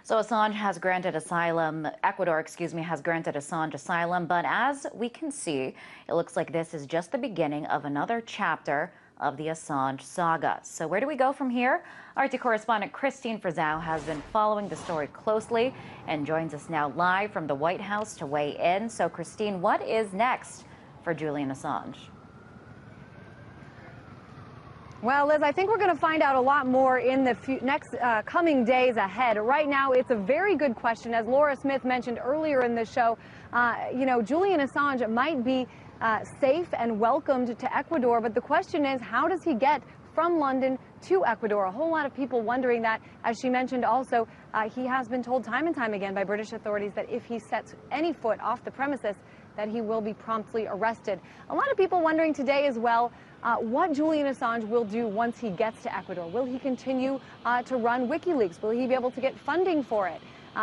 So Assange has granted asylum, Ecuador, has granted Assange asylum, but as we can see, it looks like this is just the beginning of another chapter of the Assange saga. So where do we go from here? RT correspondent Christine Frizzau has been following the story closely and joins us now live from the White House to weigh in. So Christine, what is next for Julian Assange? Well, Liz, I think we're going to find out a lot more in the next coming days ahead. Right now, it's a very good question. As Laura Smith mentioned earlier in the show, Julian Assange might be safe and welcomed to Ecuador, but the question is, how does he get from London to Ecuador? A whole lot of people wondering that. As she mentioned also, he has been told time and time again by British authorities that if he sets any foot off the premises, that he will be promptly arrested. A lot of people wondering today as well what Julian Assange will do once he gets to Ecuador. Will he continue to run WikiLeaks? Will he be able to get funding for it?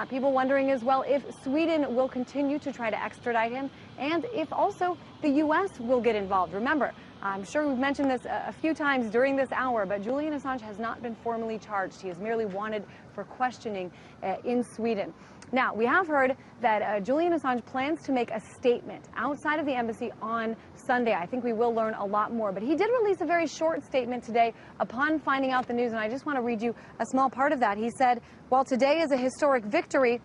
People wondering as well if Sweden will continue to try to extradite him and if also the U.S. will get involved. Remember, I'm sure we've mentioned this a few times during this hour, but Julian Assange has not been formally charged. He is merely wanted for questioning in Sweden. Now, we have heard that Julian Assange plans to make a statement outside of the embassy on Sunday. I think we will learn a lot more. But he did release a very short statement today upon finding out the news, and I just want to read you a small part of that. He said, "While today is a historic victory,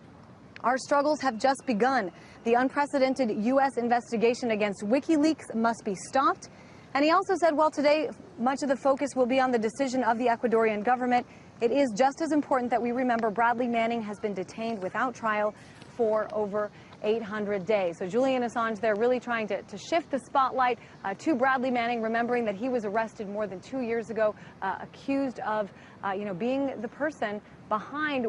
our struggles have just begun. The unprecedented U.S. investigation against WikiLeaks must be stopped." And he also said, while today much of the focus will be on the decision of the Ecuadorian government, it is just as important that we remember Bradley Manning has been detained without trial for over 800 days. So Julian Assange there really trying to shift the spotlight to Bradley Manning, remembering that he was arrested more than 2 years ago, accused of being the person behind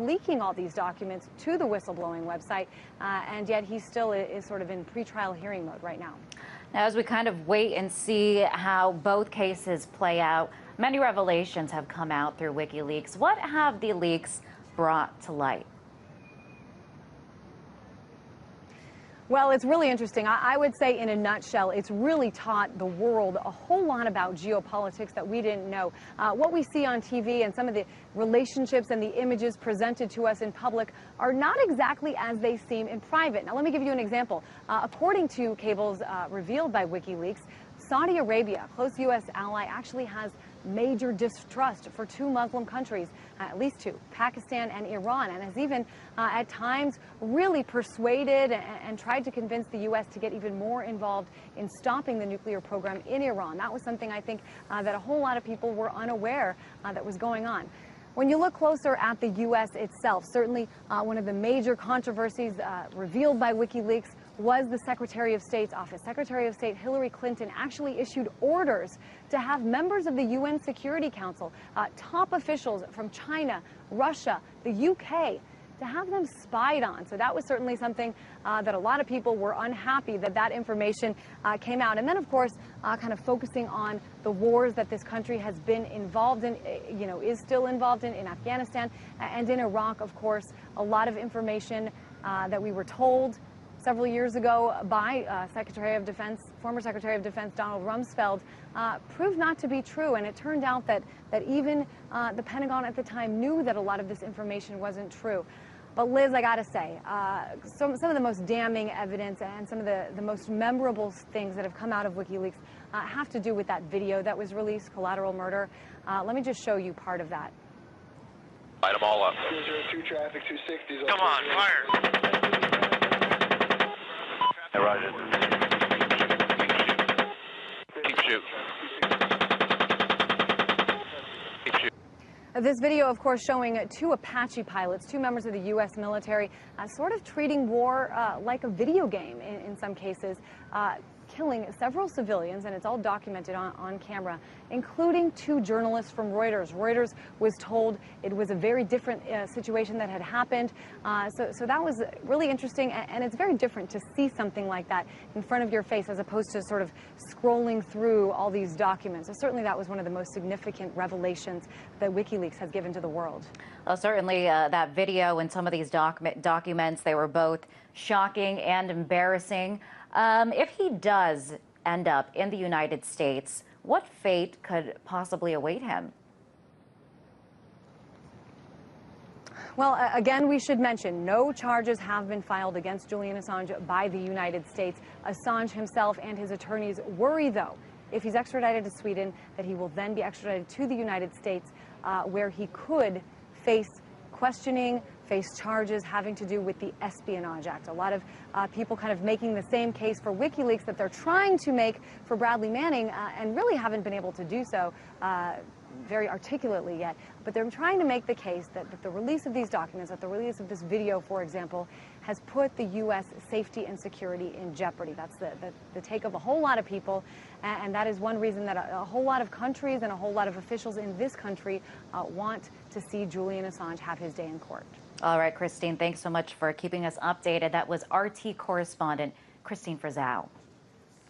leaking all these documents to the whistleblowing website, and yet he still is sort of in pretrial hearing mode right now. Now, as we kind of wait and see how both cases play out, many revelations have come out through WikiLeaks. What have the leaks brought to light? Well, it's really interesting. I would say in a nutshell, it's really taught the world a whole lot about geopolitics that we didn't know. What we see on TV and some of the relationships and the images presented to us in public are not exactly as they seem in private. Now, let me give you an example. According to cables revealed by WikiLeaks, Saudi Arabia, a close U.S. ally, actually has major distrust for two Muslim countries, at least two, Pakistan and Iran, and has even at times really persuaded and tried to convince the U.S. to get even more involved in stopping the nuclear program in Iran. That was something I think that a whole lot of people were unaware that was going on. When you look closer at the U.S. itself, certainly one of the major controversies revealed by WikiLeaks was the Secretary of State's office. Secretary of State Hillary Clinton actually issued orders to have members of the UN Security Council, top officials from China, Russia, the UK, to have them spied on. So that was certainly something that a lot of people were unhappy that information came out. And then, of course, kind of focusing on the wars that this country has been involved in, is still involved in Afghanistan and in Iraq, of course. A lot of information that we were told several years ago by former Secretary of Defense Donald Rumsfeld proved not to be true. And it turned out that even the Pentagon at the time knew that a lot of this information wasn't true. But Liz, I gotta say, some of the most damning evidence and some of the most memorable things that have come out of WikiLeaks have to do with that video that was released, Collateral Murder. Let me just show you part of that. Light them all up. 202 traffic, 260s. Come on, fire. Hey, Roger. Keep shooting. Keep shooting. This video, of course, showing two Apache pilots, two members of the U.S. military, sort of treating war like a video game in some cases, killing several civilians, and it's all documented on camera, including two journalists from Reuters. Reuters was told it was a very different situation that had happened. So that was really interesting, and it's very different to see something like that in front of your face as opposed to sort of scrolling through all these documents. So certainly that was one of the most significant revelations that WikiLeaks has given to the world. Well, certainly that video and some of these documents, they were both shocking and embarrassing. If he does end up in the United States, what fate could possibly await him? Well, again, we should mention no charges have been filed against Julian Assange by the United States. Assange himself and his attorneys worry, though, if he's extradited to Sweden, that he will then be extradited to the United States, where he could face questioning, face charges having to do with the Espionage Act. A lot of people kind of making the same case for WikiLeaks that they're trying to make for Bradley Manning and really haven't been able to do so very articulately yet. But they're trying to make the case that the release of these documents, that the release of this video, for example, has put the U.S. safety and security in jeopardy. That's the take of a whole lot of people, and that is one reason that a whole lot of countries and a whole lot of officials in this country want to see Julian Assange have his day in court. All right, Christine, thanks so much for keeping us updated. That was RT correspondent Christine Frizzell.